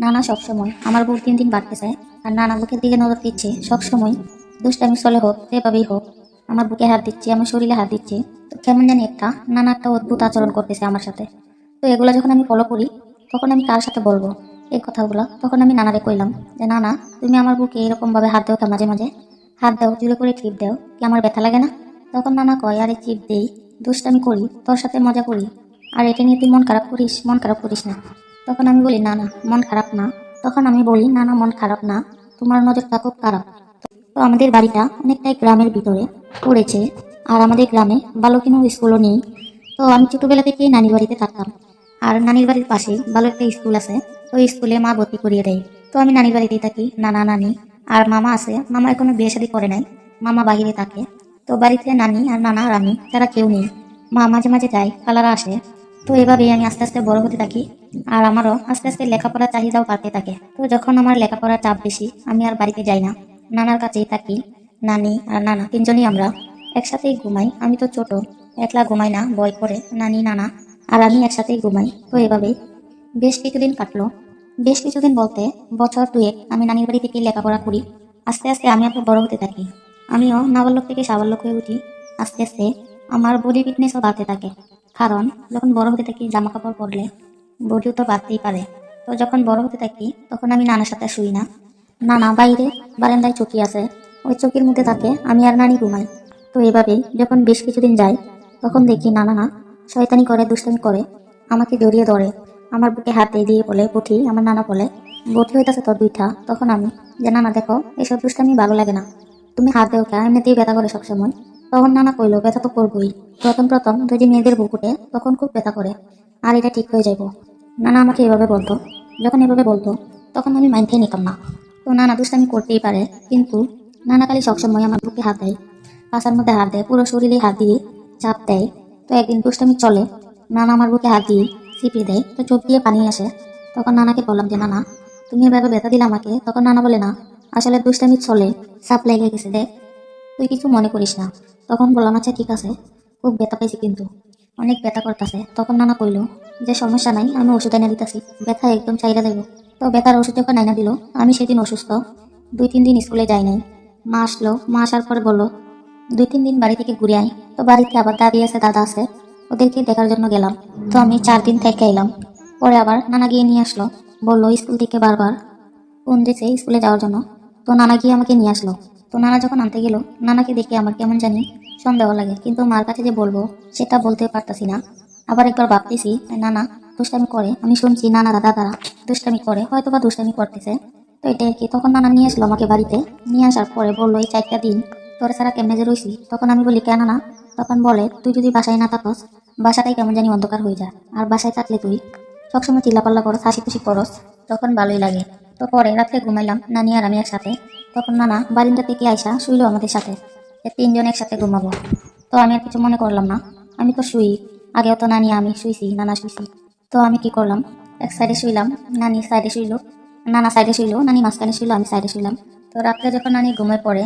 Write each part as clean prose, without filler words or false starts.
নানা সবসময় আমার বউ দিন দিন বাড়তেছে, আর নানা বুকের দিকে নজর দিচ্ছে সবসময়। দুষ্টামি চলে হোক যেভাবেই হোক, আমার বুকে হাত দিচ্ছে, আমার শরীরে হাত দিচ্ছে। তো কেমন জানি নানা একটা অদ্ভুত আচরণ করতেছে আমার সাথে। তো এগুলো যখন আমি ফলো করি, তখন আমি কার সাথে বলবো এই কথাগুলো? তখন আমি নানারে কইলাম যে নানা, তুমি আমার বুকে এরকম ভাবে হাত দাও, মাঝে মাঝে হাত দাও, জুড়ে করে টিপ দাও, কি আমার ব্যথা লাগে না? তখন নানা কয়, আরে চিপ দেই, দুষ্টামি করি, তোর সাথে মজা করি, আর এটা নিয়ে তুই মন খারাপ করিস? মন খারাপ করিস না। তখন আমি বলি না না, মন খারাপ না। তখন আমি বলি না না, মন খারাপ না, তোমার নজরটা খুব খারাপ। তো আমাদের বাড়িটা অনেকটাই গ্রামের ভিতরে পড়েছে, আর আমাদের গ্রামে ভালো কোনো স্কুলও নেই। তো আমি ছোটবেলা থেকেই নানির বাড়িতে থাকতাম, আর নানির বাড়ির পাশে ভালো একটা স্কুল আছে। তো স্কুলে মা ভর্তি করিয়ে দেয়। তো আমি নানির বাড়িতেই থাকি, নানা নানি আর মামা আছে। মামা এখনো বিয়ে শাদী করে নাই, মামা বাহিরে থাকে। তো বাড়িতে নানি আর নানা আর আমি তারা কেউ নেই। মা মাঝে মাঝে যায়, খালারা আসে। তো এভাবেই আমি আস্তে আস্তে বড় হতে থাকি, আর আমারও আস্তে আস্তে লেখাপড়ার চাহিদাও বাড়তে থাকে। তো যখন আমার লেখাপড়ার চাপ বেশি, আমি আর বাড়িতে যাই না, নানার কাছেই থাকি। নানি আর নানা তিনজনই আমরা একসাথেই ঘুমাই। আমি তো ছোট, একলা ঘুমাই না, ভয় করে। নানি নানা আর আমি একসাথেই ঘুমাই। তো এভাবেই বেশ কিছুদিন কাটলো। বেশ কিছুদিন বলতে বছর দুয়েক আমি নানির বাড়ি থেকে লেখাপড়া করি। আস্তে আস্তে আমি এত বড় হতে থাকি, আমিও নাবালক থেকে সাবালক হয়ে উঠি। আস্তে আস্তে আমার বডি ফিটনেসও বাড়তে থাকে, কারণ যখন বড় হতে থাকি জামা কাপড় পরলে বডিও তো বাড়তেই পারে। তো যখন বড় হতে থাকি তখন আমি নানার সাথে শুই না। নানা বাইরে বারান্দায় চকি আছে, ওই চকির মধ্যে থাকে, আমি আর নানি ঘুমাই। তো এভাবেই যখন বেশ কিছুদিন যায়, তখন দেখি নানা না শয়তানি করে, দুষ্টামি করে, আমাকে জড়িয়ে ধরে, আমার বুকে হাত দিয়ে দিয়ে বলে বটি। আমার নানা বলে বটি হইতাছে তোর দুইটা। তখন আমি যে নানা দেখো, এসব দুষ্টামি ভালো লাগে না, তুমি হাত দেও কে, এমনিতেই ব্যথা করে সবসময়। তখন নানা কইলো ব্যথা তো করবোই, প্রথম প্রথম যদি মেয়েদের বুক উঠে তখন খুব ব্যথা করে, আর এটা ঠিক হয়ে যাবো। নানা আমাকে এভাবে বলতো। যখন এভাবে বলতো তখন আমি মাইন্ডে নিতাম না। তো নানা দুষ্টামি করতেই পারে, কিন্তু নানা খালি সবসময় আমার বুকে হাত দেয়, পাশার মধ্যে হাত দেয়, পুরো শরীরে হাত দিয়ে চাপ দেয়। তো একদিন দুষ্টামি চলে, নানা আমার বুকে হাত দিয়ে চিপিয়ে দেয়, তো চোখ দিয়ে পানি আসে। তখন নানাকে বললাম যে নানা, তুমি এভাবে ব্যথা দিলে আমাকে। তখন নানা বলে না, আসলে দুষ্টামি চলে, চাপ লেগে গেছে দেখ, তুই কিছু মনে করিস না। তখন বললাম আচ্ছা ঠিক আছে, খুব ব্যথা পাইছি কিন্তু, অনেক ব্যথা করতেছে। তখন নানা কইলো যে সমস্যা নাই, আমি ওষুধ এনে দিতেছি, ব্যথা একদম চাইরা দেব। তো ব্যথার ওষুধ যখন আইনা দিল, আমি সেদিন অসুস্থ, 2-3 দিন স্কুলে যাই নাই। মা আসলো, মা আসার পরে বললো 2-3 দিন বাড়ি থেকে ঘুরে আই। তো বাড়িতে আবার দাদি আছে, দাদা আছে, ওদেরকে দেখার জন্য গেলাম। তো আমি 4 দিন থেকে এলাম। পরে আবার নানা গিয়ে নিয়ে আসলো, বললো স্কুল থেকে বারবার ফোন দিয়েছে স্কুলে যাওয়ার জন্য। তো নানা গিয়ে আমাকে নিয়ে আসলো। তো নানা যখন আনতে গেল, নানাকে দেখে আমার কেমন জানি সন্দেহ লাগে, কিন্তু মার কাছে যে বলবো সেটা বলতে পারতাছি না। আবার একবার ভাবতেছি নানা দুষ্টামি করে, আমি শুনছি নানারা দাদারা দুষ্টামি করে, হয়তো বা দুষ্টামি করতেছে। তো এটাই কি। তখন নানা নিয়ে আসলো আমাকে বাড়িতে, নিয়ে আসার পরে বললো এই 4টা দিন তোরে ছাড়া কেমনে যে রইছি। তখন আমি বলি কেন না? তখন বলে তুই যদি বাসায় না থাকস, বাসাটাই কেমন জানি অন্ধকার হয়ে যায়, আর বাসায় থাকলে তুই সবসময় চিল্লাপাল্লা করস, হাসি খুশি করস, তখন ভালোই লাগে। তো পরে রাত্রে ঘুমাইলাম নানি আর আমি একসাথে। তখন নানা বারিন্দা থেকে আইসা শুইলো আমাদের সাথে, যে 3জন একসাথে ঘুমাবো। তো আমি আর কিছু মনে করলাম না, আমি তো শুই। আগেও তো নানি আমি শুইছি, নানা শুইছি। তো আমি কি করলাম, এক সাইডে শুইলাম, নানি সাইডে শুইলো, নানা সাইডে শুইলো, নানি মাঝখানে শুইলো, আমি সাইডে শুইলাম। তো রাত্রে যখন নানি ঘুমায় পড়ে,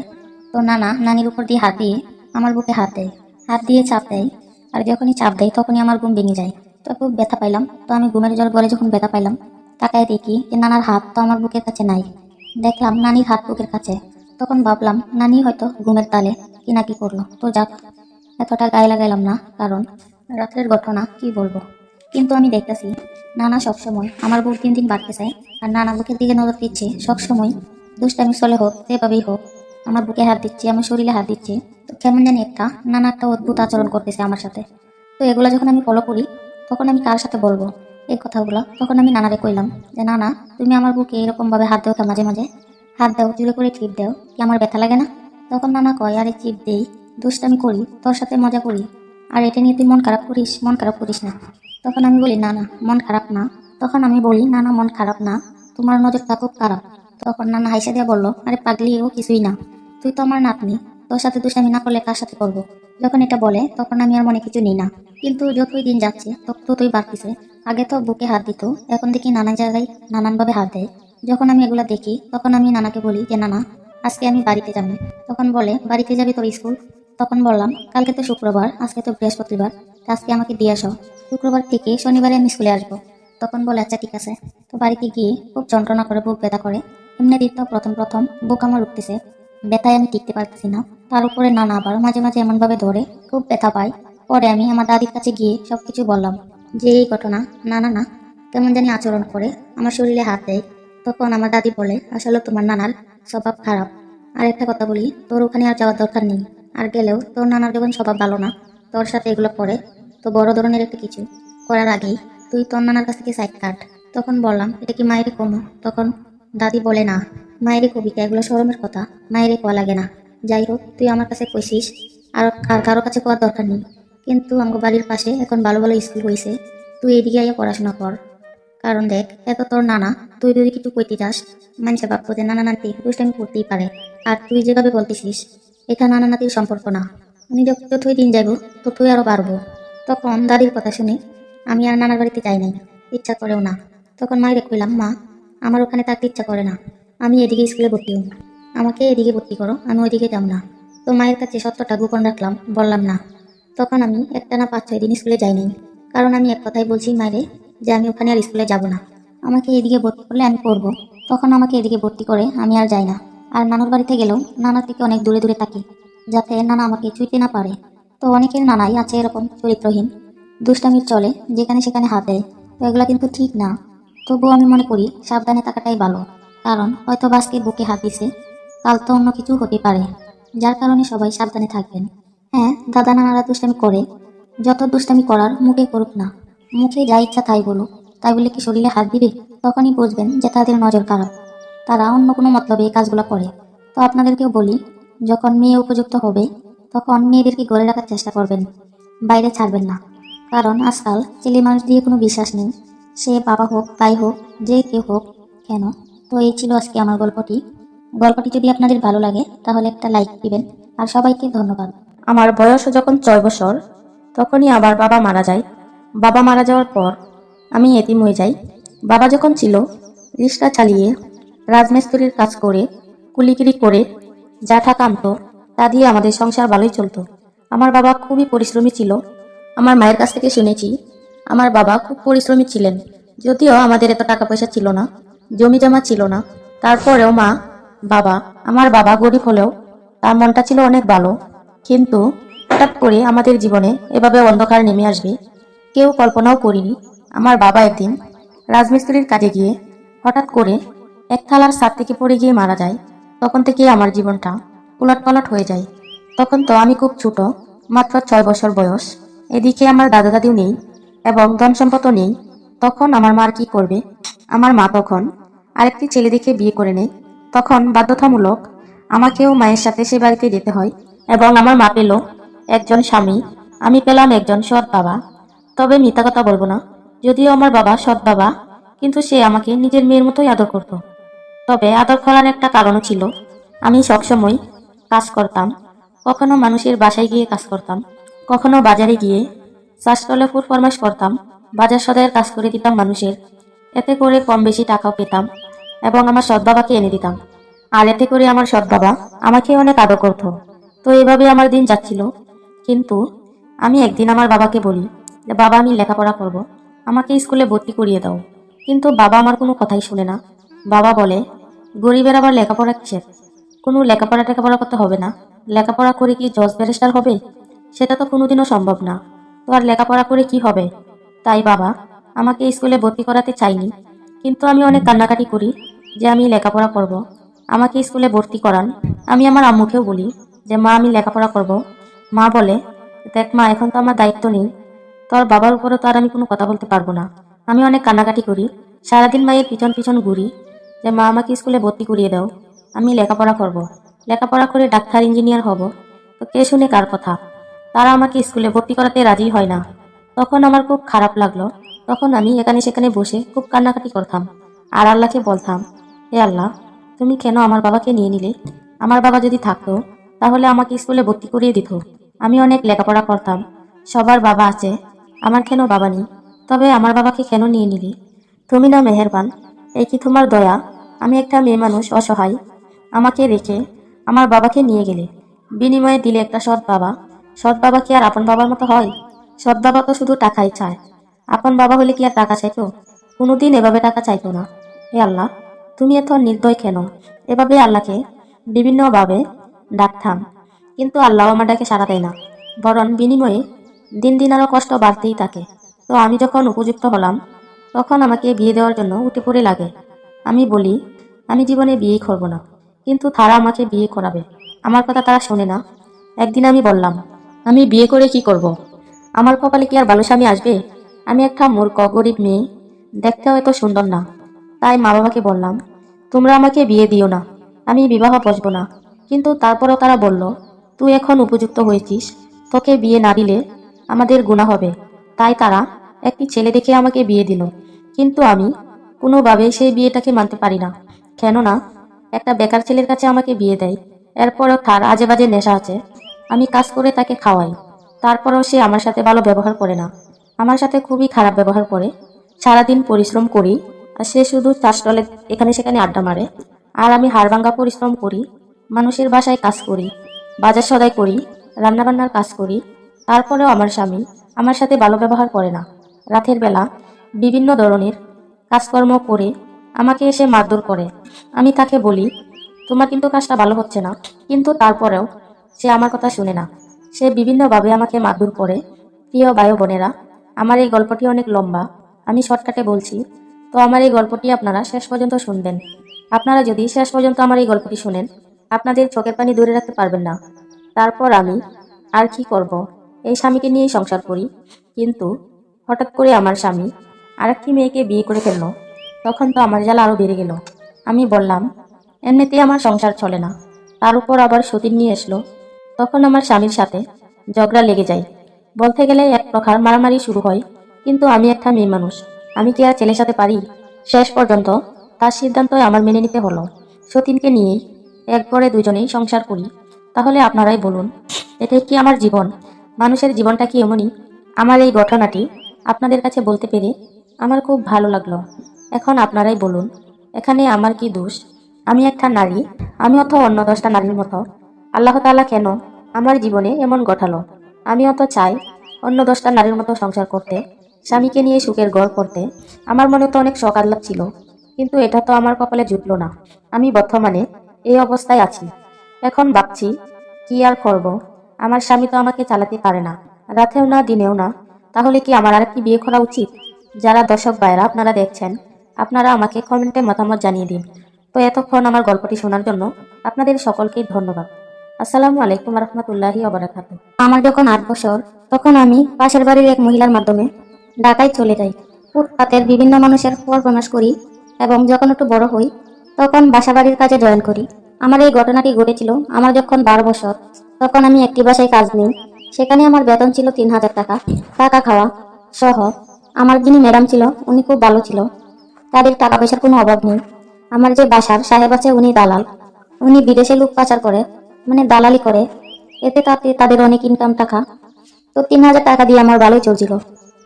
তো নানা নানির উপর দিয়ে হাত দিয়ে আমার বুকে হাত দেয়, হাত দিয়ে চাপ দেয়। আর যখনই চাপ দেয় তখনই আমার ঘুম ভেঙে যায়। তো খুব ব্যথা পাইলাম। তো আমি ঘুমের জ্বর পরে যখন ব্যথা পাইলাম, তাকায় দেখি যে নানার হাত তো আমার বুকের কাছে নাই। দেখলাম নানির হাত বুকের কাছে। তখন ভাবলাম নানি হয়তো ঘুমের তালে কি না কি করলো। তো যাক, এতটা গায়ে লাগাইলাম না, কারণ রাত্রের ঘটনা কি বলবো। কিন্তু আমি দেখতেছি নানা সবসময় আমার বুক দিন দিন বাড়তেছে, আর নানা বুকের দিকে নজর দিচ্ছে সবসময়। দুষ্টামি চলে হোক যেভাবেই হোক, আমার বুকে হাত দিচ্ছে, আমার শরীরে হাত দিচ্ছে। তো কেমন জানি নানা একটা অদ্ভুত আচরণ করতেছে আমার সাথে। তো এগুলো যখন আমি ফলো করি, তখন আমি কার সাথে বলবো এই কথাগুলো? তখন আমি নানারে কইলাম যে নানা, তুমি আমার বুকে এরকম ভাবে হাত দাও, মাঝে মাঝে হাত দাও, জুড়ে করে টিপ দাও, কি আমার ব্যথা লাগে না? তখন নানা কয়, আরে চিপ দেই, দুষ্টামি করি, তোর সাথে মজা করি, আর এটা নিয়ে তুই মন খারাপ করিস? মন খারাপ করিস না। তখন আমি বলি না না, মন খারাপ না। তখন আমি বলি না না, মন খারাপ না, তোমার নজরটা খুব খারাপ। তখন নানা হাইসা দিয়া বললো, আরে পাগলি, ও কিছুই না, তুই তো আমার নাতনি, তোর সাথে দুষ্টামি না করলে কার সাথে করবো? যখন এটা বলে তখন আমি আর মনে কিছু নিই না, কিন্তু যতই দিন যাচ্ছে ততই বাড়তিছে। আগে তো বুকে হাত দিত, এখন দেখি নানা জায়গায় নানান ভাবে হাত দেয়। যখন আমি এগুলা দেখি তখন আমি নানাকে বলি যে নানা, আজকে আমি বাড়িতে যাবো। তখন বলে বাড়িতে যাবি তোর স্কুল? তখন বললাম কালকে তো শুক্রবার, আজকে তো বৃহস্পতিবার, তা আজকে আমাকে দিয়ে আসো, শুক্রবার থেকে শনিবারে আমি স্কুলে আসবো। তখন বলে আচ্ছা ঠিক আছে। তো বাড়িতে গিয়ে খুব যন্ত্রণা করে, বুক ব্যথা করে। এমনিতেই তো প্রথম প্রথম বুক আমার উঠতেছে, ব্যথায় আমি টিকতে পারতেছি না। তার উপরে নানা আবার মাঝে মাঝে এমন ভাবে ধরে, খুব ব্যথা পায়। পরে আমি আমার দাদির কাছে গিয়ে সবকিছু বললাম যে এই ঘটনা। নানা না কেমন জানি আচরণ করে, আমার শরীরে হাত দেয়। তখন আমার দাদি বলে আসলে তোমার নানার স্বভাব খারাপ। আর একটা কথা বলি, তোর ওখানে আর যাওয়ার দরকার নেই। আর গেলেও তোর নানার যখন স্বভাব ভালো না, তোর সাথে এগুলো করে, তো বড় ধরনের একটা কিছু করার আগেই তুই তোর নানার কাছ থেকে সাইড কাট। তখন বললাম এটা কি মায়েরই কমো? তখন দাদি বলে না, মায়েরই কবিতা এগুলো শরমের কথা, মায়েরই কোয়া লাগে না। যাই হোক, তুই আমার কাছে কইছিস, আর কারো কাছে কোয়ার দরকার নেই। কিন্তু আমার বাড়ির পাশে এখন ভালো ভালো স্কুল হয়েছে, তুই এদিকে আইয়া পড়াশোনা কর। কারণ দেখ, এত তোর নানা, তুই যদি কিছু কইতে যাস, মানুষে ভাববো যে নানা নাতি দুষ্টামি করতেই পারে। আর তুই যেভাবে বলতেছিস, এটা নানা নাতির সম্পর্ক না। উনি যতই দিন যাইব ততই আরো বাড়বো। তখন দাদির কথা শুনে আমি আর নানার বাড়িতে যাই নাই, ইচ্ছা করেও না। তখন মায়ের কইলাম, মা আমার ওখানে থাকতে ইচ্ছা করে না, আমি এদিকে স্কুলে ভর্তি হব। আমাকে এদিকে ভর্তি করো, আমি ওইদিকে যাব না। তো মায়ের কাছে সত্যটা গোপন রাখলাম, বললাম না। তখন আমি একটানা 5-6 দিন স্কুলে যাই নাই। কারণ আমি এক কথাই বলছি মায়েরে যে আমি ওখানে আর স্কুলে যাব না। আমাকে এদিকে ভর্তি করলে আমি পড়বো। তখন আমাকে এদিকে ভর্তি করে আমি আর যাই না। আর নানার বাড়িতে গেলেও নানা থেকে অনেক দূরে দূরে থাকি, যাতে নানা আমাকে ছুঁইতে না পারে। তো অনেকের নানাই আছে এরকম চরিত্রহীন, দুষ্টামির চলে, যেখানে সেখানে হাত দেয়। তো এগুলা কিন্তু ঠিক না। তবুও আমি মনে করি সাবধানে থাকাটাই ভালো। কারণ হয়তো বাসকে বুকে হাত দিছে, কাল তো অন্য কিছু হতে পারে। যার কারণে সবাই সাবধানে থাকবেন। হ্যাঁ, দাদা নানারা দুষ্টামি করে, যত দুষ্টামি করার মুখে করুক না, মুখে যা ইচ্ছা তাই বলুক। তাই বলে কি শরীরে হাত দিবে? তখনই বুঝবেন যে তাদের নজর খারাপ, তারা অন্য কোনো মতলবে এই কাজগুলো করে। তো আপনাদেরকেও বলি, যখন মেয়ে উপযুক্ত হবে তখন মেয়েদেরকে ঘরে রাখার চেষ্টা করবেন, বাইরে ছাড়বেন না। কারণ আজকাল ছেলে মানুষ দিয়ে কোনো বিশ্বাস নেই, সে বাবা হোক ভাই হোক যে কেউ হোক কেন। তো এই ছিল আজকে আমার গল্পটি। গল্পটি যদি আপনাদের ভালো লাগে তাহলে একটা লাইক দিবেন। আর সবাইকে ধন্যবাদ। আমার বয়স যখন 6 বছর, তখনই আবার বাবা মারা যায়। বাবা মারা যাওয়ার পর আমি এতিম হয়ে যাই। বাবা যখন ছিল, রিক্সা চালিয়ে, রাজমিস্ত্রির কাজ করে, কুলিগিরি করে যা টাকা আনতো তা দিয়ে আমাদের সংসার ভালোই চলতো। আমার বাবা খুবই পরিশ্রমী ছিল। আমার মায়ের কাছ থেকে শুনেছি আমার বাবা খুব পরিশ্রমী ছিলেন। যদিও আমাদের এত টাকা পয়সা ছিল না, জমি জমা ছিল না, তারপরেও আমার বাবা গরিব হলেও তার মনটা ছিল অনেক ভালো। কিন্তু হঠাৎ করে আমাদের জীবনে এভাবে অন্ধকার নেমে আসবে কেউ কল্পনাও করিনি। আমার বাবা একদিন রাজমিস্ত্রির কাজে গিয়ে হঠাৎ করে এক থালার ছাদ থেকে পড়ে গিয়ে মারা যায়। তখন থেকে আমার জীবনটা উলটপালট হয়ে যায়। তখন তো আমি খুব ছোট, মাত্র 6 বছর বয়স। এদিকে আমার দাদা দাদিও নেই এবং ধন সম্পদও নেই। তখন আমার মার কি করবে? আমার মা তখন আরেকটি ছেলে দেখে বিয়ে করে নেয়। তখন বাধ্যতামূলক আমাকেও মায়ের সাথে সে বাড়িতে যেতে হয় এবং আমার মা পেল একজন স্বামী, আমি পেলাম একজন সৎ বাবা। তবে মিথ্যা কথা বলবো না, যদিও আমার বাবা সৎ বাবা, কিন্তু সে আমাকে নিজের মেয়ের মতোই আদর করত। তবে আদর করার একটা কারণও ছিল, আমি সবসময় কাজ করতাম। কখনো মানুষের বাসায় গিয়ে কাজ করতাম, কখনো বাজারে গিয়ে চাষতলে ফুড ফরমাশ করতাম, বাজার সদাইয়ের কাজ করে দিতাম মানুষের। এতে করে কম বেশি টাকাও পেতাম এবং আমার সৎ বাবাকে এনে দিতাম। আর এতে করে আমার সৎ বাবা আমাকে অনেক আদর করত। তো এভাবে আমার দিন যাচ্ছিল। কিন্তু আমি একদিন আমার বাবাকে বলি যে বাবা, আমি লেখাপড়া করব, আমাকে স্কুলে ভর্তি করিয়ে দাও। কিন্তু বাবা আমার কোনো কথাই শুনে না। বাবা বলে, গরিবের আবার লেখাপড়া কিসের? কোনো লেখাপড়া করতে হবে না। লেখাপড়া করে কি জজ ব্যারিস্টার হবে? সেটা তো কোনোদিনও সম্ভব না। তো আর লেখাপড়া করে কি হবে? তাই বাবা আমাকে স্কুলে ভর্তি করাতে চাইনি। কিন্তু আমি অনেক কান্নাকাটি করি যে আমি লেখাপড়া করব, আমাকে স্কুলে ভর্তি করান। আমি আমার আম্মুকেও বলি যে মা, আমি লেখাপড়া করব। মা বলে, দেখ মা, এখন তো আমার দায়িত্ব নেই, তোর বাবার উপরে তো আর আমি কোনো কথা বলতে পারবো না। আমি অনেক কান্নাকাটি করি, সারাদিন মায়ের পিছন পিছন ঘুরি যে মা, আমাকে স্কুলে ভর্তি করিয়ে দাও, আমি লেখাপড়া করব, লেখাপড়া করে ডাক্তার ইঞ্জিনিয়ার হব। তো কে শুনে কার কথা? তারা আমাকে স্কুলে ভর্তি করাতে রাজি হয় না। তখন আমার খুব খারাপ লাগলো। তখন আমি এখানে সেখানে বসে খুব কান্নাকাটি করতাম আর আল্লাহকে বলতাম, হে আল্লাহ, তুমি কেন আমার বাবাকে নিয়ে নিলে? আমার বাবা যদি থাকতো তাহলে আমাকে স্কুলে ভর্তি করিয়ে দিত। আমি অনেক লেখাপড়া করতাম। সবার বাবা আছে, আমার কেন বাবা নেই? তবে আমার বাবাকে কেন নিয়ে নিলি? তুমি না মেহেরবান, এই কি তোমার দয়া? আমি একটা মেয়ে মানুষ, অসহায়, আমাকে রেখে আমার বাবাকে নিয়ে গেলে, বিনিময়ে দিলে একটা সৎ বাবা। সৎ বাবা কি আর আপন বাবার মতো হয়? সৎ বাবা তো শুধু টাকাই চায়। আপন বাবা হলে কি আর টাকা চাইতো? কোনোদিন এভাবে টাকা চাইতো না। হে আল্লাহ, তুমি এত নির্দয় কেন? এভাবে আল্লাহকে বিভিন্নভাবে ডাকতাম, কিন্তু আল্লাহ আমার ডাকে সাড়া দেয় না, বরং বিনিময়ে দিন দিন আরো কষ্ট বাড়তেই থাকে। তো আমি যখন উপযুক্ত হলাম, তখন আমাকে বিয়ে দেওয়ার জন্য উঠে পড়ে লাগে। আমি বলি আমি জীবনে বিয়েই করব না, কিন্তু তারা আমাকে বিয়ে করাবে। আমার কথা তারা শোনে না। একদিন আমি বললাম, আমি বিয়ে করে কি করব? আমার কপালে কি আর ভালো স্বামী আসবে? আমি একটা মূর্খ গরিব মেয়ে, দেখতেও এত সুন্দর না। তাই মা বাবাকে বললাম, তোমরা আমাকে বিয়ে দিও না, আমি বিবাহ বসবো না। কিন্তু তারপরও তারা বলল, তুই এখন উপযুক্ত হয়েছিস, তোকে বিয়ে না দিলে আমাদের গুনাহ হবে। তাই তারা একটি ছেলে দেখে আমাকে বিয়ে দিল। কিন্তু আমি কোনোভাবে সেই বিয়েটাকে মানতে পারি না, কেননা একটা বেকার ছেলের কাছে আমাকে বিয়ে দেয়। এরপরও তার আজে বাজে নেশা আছে। আমি কাজ করে তাকে খাওয়াই, তারপরেও সে আমার সাথে ভালো ব্যবহার করে না, আমার সাথে খুবই খারাপ ব্যবহার করে। সারাদিন পরিশ্রম করি, আর সে শুধু চাষটলে এখানে সেখানে আড্ডা মারে। আর আমি হাড়ভাঙ্গা পরিশ্রম করি, মানুষের বাসায় কাজ করি, বাজার সদাই করি, রান্নাবান্নার কাজ করি। তারপরেও আমার স্বামী আমার সাথে ভালো ব্যবহার করে না। রাতের বেলা বিভিন্ন ধরনের কাজকর্ম করে আমাকে এসে মারধর করে। আমি তাকে বলি, তোমার কিন্তু কাজটা ভালো হচ্ছে না, কিন্তু তারপরেও সে আমার কথা শুনে না। সে বিভিন্নভাবে আমাকে মারধর করে। প্রিয় ভাই বোনেরা, আমার এই গল্পটি অনেক লম্বা, আমি শর্টকাটে বলছি। তো আমার এই গল্পটি আপনারা শেষ পর্যন্ত শুনবেন। আপনারা যদি শেষ পর্যন্ত আমার এই গল্পটি শুনেন, আপনাদের চোখের পানি ধরে রাখতে পারবেন না। তারপর আমি আর কি করব, এই স্বামীকে নিয়েই সংসার করি। কিন্তু হঠাৎ করে আমার স্বামী আরেকটি মেয়েকে বিয়ে করে ফেললো। তখন তো আমার জ্বালা আরো বেড়ে গেল। আমি বললাম, এমনিতেই আমার সংসার চলে না, তার উপর আবার সতীন নিয়ে এসলো। তখন আমার স্বামীর সাথে ঝগড়া লেগে যায়। বলতে গেলে এক প্রকার মারামারি শুরু হয়। কিন্তু আমি একটা মেয়ে মানুষ, আমি কি আর ছেলের সাথে পারি? শেষ পর্যন্ত তার সিদ্ধান্ত আমার মেনে নিতে হলো। সতীনকে নিয়েই এক ঘরে দুজনেই সংসার করি। তাহলে আপনারাই বলুন, এটাই কি আমার জীবন? মানুষের জীবনটা কি এমনই? আমার এই ঘটনাটি আপনাদের কাছে বলতে পেরে আমার খুব ভালো লাগলো। এখন আপনারাই বলুন, এখানে আমার কি দোষ? আমি একটা নারী, আমি অত অন্য 10টা নারীর মতো আল্লাহ তাআলা কেন আমার জীবনে এমন ঘটালো? আমি অত চাই অন্য 10টা নারীর মতো সংসার করতে, স্বামীকে নিয়ে সুখের ঘর করতে। আমার মনে তো অনেক শখ আহ্লাদ ছিল, কিন্তু এটা তো আমার কপালে জুটলো না। আমি বর্তমানে এই অবস্থায় আছি। এখন ভাবছি, কি আর করব? আমার স্বামী তো আমাকে চালাতে পারে না, রাতেও না দিনেও না। তাহলে কি আমার আরেকটি বিয়ে করা উচিত? যারা দর্শক ভাইরা আপনারা দেখছেন, আপনারা আমাকে কমেন্টে মতামত জানিয়ে দিন। তো এতক্ষণ আমার গল্পটি শোনার জন্য আপনাদের সকলকেই ধন্যবাদ। আসসালামু আলাইকুম রহমতুল্লাহি ওবারাকাতুহু। আমার যখন 8 বছর, তখন আমি পাশের বাড়ির এক মহিলার মাধ্যমে ঢাকায় চলে যাই। ফুটপাতের বিভিন্ন মানুষের পরফরমেন্স করি এবং যখন একটু বড় হই, তখন বাসা বাড়ির কাজে জয়েন করি। আমার এই ঘটনাটি ঘটেছিল আমার যখন 12 বছর। তখন আমি একটি বাসায় কাজ নিই। সেখানে আমার বেতন ছিল 3000 টাকা, টাকা খাওয়া সহ। আমার যিনি ম্যাডাম ছিল, উনি খুব ভালো ছিল, তাদের টাকা পয়সার কোনো অভাব নেই। আমার যে বাসার সাহেব আছে, উনি দালাল। উনি বিদেশে লোক পাচার করে, মানে দালালি করে। এতে তাতে তাদের অনেক ইনকাম টাকা। তো 3000 টাকা দিয়ে আমার ভালোই চলছিল।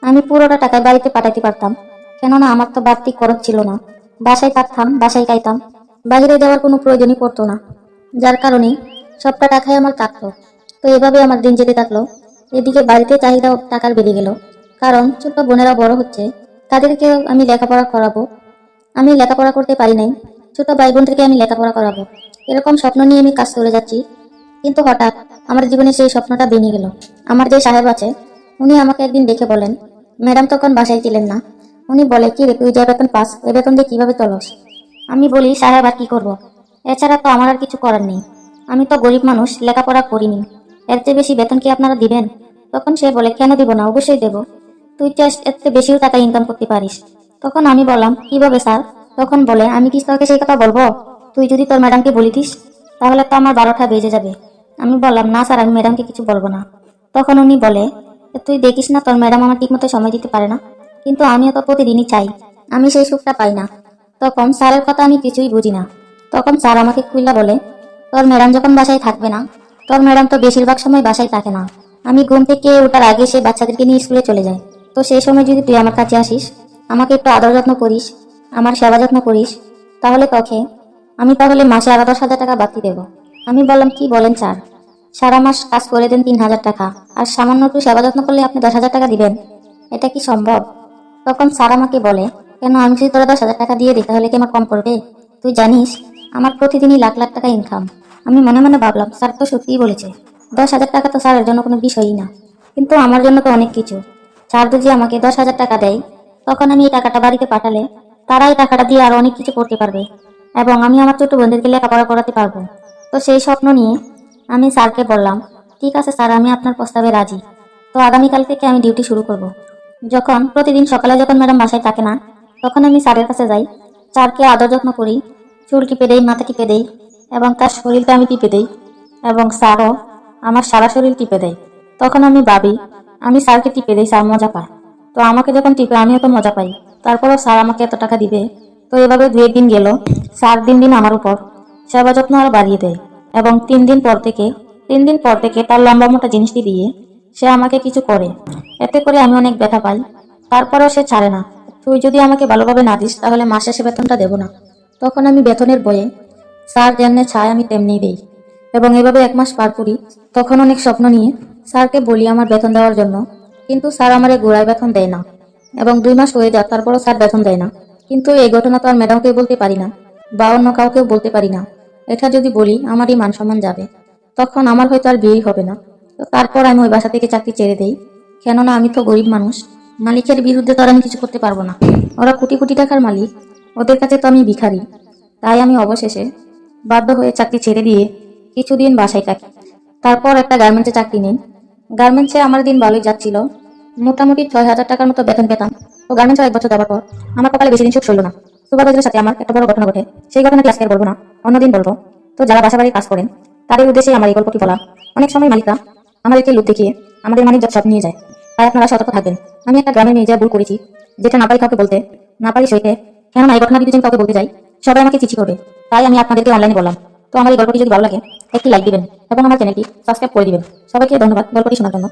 আমি পুরোটা টাকায় বাড়িতে পাঠাতে পারতাম, কেননা আমার তো বাড়তি খরচ ছিল না। বাসায় থাকতাম, বাসায় খাইতাম, বাইরে যাওয়ার কোনো প্রয়োজনই পড়তো না। যার কারণে সবটা টাকায় আমার থাকতো। তো এভাবে আমার দিন যেতে থাকলো। এদিকে বাড়িতে চাহিদা টাকার বেড়ে গেল, কারণ ছোট বোনেরা বড় হচ্ছে, তাদেরকে আমি লেখাপড়া করাবো। আমি লেখাপড়া করতে পারি নাই, ছোট ভাই বোনদেরকে আমি লেখাপড়া করাবো। এরকম স্বপ্ন নিয়ে আমি কাজ করে যাচ্ছি। কিন্তু হঠাৎ আমার জীবনে সেই স্বপ্নটা ভেঙে গেল। আমার যে সাহেব আছে, উনি আমাকে একদিন ডেকে বলেন, ম্যাডাম তখন বাসায় ছিলেন না। উনি বলে, কি রে, তুই যে বেতন পাস, ওই বেতন দিয়ে কিভাবে চলস? আমি বলি, সাহেব আর কি করব, এছাড়া তো আমার আর কিছু করার নেই। আমি তো গরিব মানুষ, লেখাপড়া করিনি, এর চেয়ে বেশি বেতন কি আপনারা দিবেন? তখন সে বলে, কেন দিব না, অবশ্যই দেব। তুই চাস এর চেয়ে বেশিও টাকা ইনকাম করতে পারিস। তখন আমি বললাম, কিভাবে স্যার? তখন বলে, আমি কি তোকে সেই কথা বলবো? তুই যদি তোর ম্যাডামকে বলিতিস, তাহলে তো আমার 12টা বেজে যাবে। আমি বললাম, না স্যার, আমি ম্যাডামকে কিছু বলবো না। তখন উনি বলে, তুই দেখিস না তোর ম্যাডাম আমার ঠিকমতো সময় দিতে পারে না, কিন্তু আমিও তো প্রতিদিনই চাই, আমি সেই সুখটা পাই না। তখন স্যারের কথা আমি কিছুই বুঝি না। তখন স্যার আমাকে খুইলা বলে, তোর ম্যাডাম যখন বাসায় থাকবে না, তোর ম্যাডাম তো বেশিরভাগ সময় বাসায় থাকে না। আমি ঘুম থেকে ওঠার আগে সে বাচ্চাদেরকে নিয়ে স্কুলে চলে যায়। তো সেই সময় যদি তুই আমার কাছে আসিস, আমাকে একটু আদর যত্ন করিস, আমার সেবা যত্ন করিস, তাহলে তোকে আমি তাহলে মাসে আরো 10,000 টাকা বাড়তি দেবো। আমি বললাম, কি বলেন স্যার? সারা মাস কাজ করে দেন 3000 টাকা, আর সামান্য একটু সেবা যত্ন করলে আপনি 10,000 টাকা দিবেন? এটা কি সম্ভব? তখন স্যার আমাকে বলে, কেন আমি যদি তোরা 10,000 টাকা দিয়ে দিই তাহলে কি আমার কম পড়বে? তুই জানিস আমার প্রতিদিনই লাখ লাখ টাকা ইনকাম। আমি মনে মনে ভাবলাম স্যার তো সত্যিই বলেছে, 10,000 টাকা তো স্যারের জন্য কোনো বিষয়ই না, কিন্তু আমার জন্য তো অনেক কিছু। স্যার যদি আমাকে 10,000 টাকা দেয়, তখন আমি এই টাকাটা বাড়িতে পাঠালে তারা এই টাকাটা দিয়ে আরো অনেক কিছু করতে পারবে, এবং আমি আমার ছোট বোনদেরকে লেখাপড়া করাতে পারবো। তো সেই স্বপ্ন নিয়ে আমি স্যারকে বললাম, ঠিক আছে স্যার, আমি আপনার প্রস্তাবে রাজি। তো আগামীকাল থেকে আমি ডিউটি শুরু করব। যখন প্রতিদিন সকালে যখন ম্যাডাম বাসায় থাকে না, তখন আমি স্যারের কাছে যাই, স্যারকে আদর যত্ন করি, চুল টিপে দেই, মাথা টিপে দেই, এবং তার শরীরটা আমি টিপে দেই, এবং স্যারও আমার সারা শরীর টিপে দেয়। তখন আমি ভাবি আমি স্যারকে টিপে দেই, স্যার মজা পায়। তো আমাকে যখন টিপে আমিও তো মজা পাই, তারপরও স্যার আমাকে এত টাকা দিবে। তো এভাবে 2 দিন গেল, স্যার দিন দিন আমার উপর সেবা যত্ন আরো বাড়িয়ে দেয়, এবং 3 দিন পর থেকে তার লম্বা মোটা জিনিসটি দিয়ে সে আমাকে কিছু করে। এতে করে আমি অনেক ব্যথা পাই, তারপরেও সে ছাড়ে না। তুই যদি আমাকে ভালোভাবে না দিস তাহলে মাস শেষে বেতনটা দেবো না। তখন আমি বেতনের বয়ে স্যার যেমনে চায় আমি তেমনি দেই, এবং এভাবে 1 মাস পার করি। তখন অনেক স্বপ্ন নিয়ে স্যারকে বলি আমার বেতন দেওয়ার জন্য, কিন্তু স্যার আমারে গোড়ায় বেতন দেয় না, এবং 2 মাস হয়ে যায় তারপরও স্যার বেতন দেয় না। কিন্তু এই ঘটনা তো আর ম্যাডামকে বলতে পারি না, বা অন্য কাউকেও বলতে পারি না। এটা যদি বলি আমারই মান সম্মান যাবে, তখন আমার হয়তো আর বিয়েই হবে না। তো তারপর আমি ওই বাসা থেকে চাকরি ছেড়ে দেই, কেননা আমি তো গরিব মানুষ, মালিকের বিরুদ্ধে তো আর আমি কিছু করতে পারবো না। ওরা কোটি কোটি টাকার মালিক, ওদের কাছে তো আমি ভিখারি। তাই আমি অবশেষে বাধ্য হয়ে চাকরি ছেড়ে দিয়ে কিছুদিন বাসায় থাকি। তারপর একটা গার্মেন্টসে চাকরি নেই। গার্মেন্টসে আমার দিন ভালোই যাচ্ছিল, মোটামুটি 6,000 টাকার মতো বেতন পেতাম। তো গার্মেন্টসে 1 বছর যাওয়ার পর আমার কপালে বেশি দিন সুখ ছিল না। সুপারভাইজারের সাথে আমার একটা বড় ঘটনা ঘটে। সেই ঘটনাটি আজকে আর বলবো না, অন্যদিন বলবো। তো যারা বাসা বাড়ির কাজ করেন তাদের উদ্দেশ্যে আমার এই গল্পটি বলা। অনেক সময় মালিকরা আমাদেরকে লোভ দেখিয়ে আমাদের মানিক সব নিয়ে যায়, তাই আপনারা সতর্ক থাকবেন। আমি একটা গ্রামে নিয়ে যা ভুল করেছি, যেটা না পারি কাউকে বলতে, না পারি সইতে, কেননা এই ঘটনা যদি আমি কাউকে বলতে যাই সবাই আমাকে চিঠি করবে। তাই আমি আপনাদেরকে অনলাইনে বললাম। তো আমার এই গল্পটি যদি ভালো লাগে একটি লাইক দিবেন এবং আমার চ্যানেলটি সাবস্ক্রাইব করে দিবেন। সবাইকে ধন্যবাদ গল্পটি শোনার জন্য।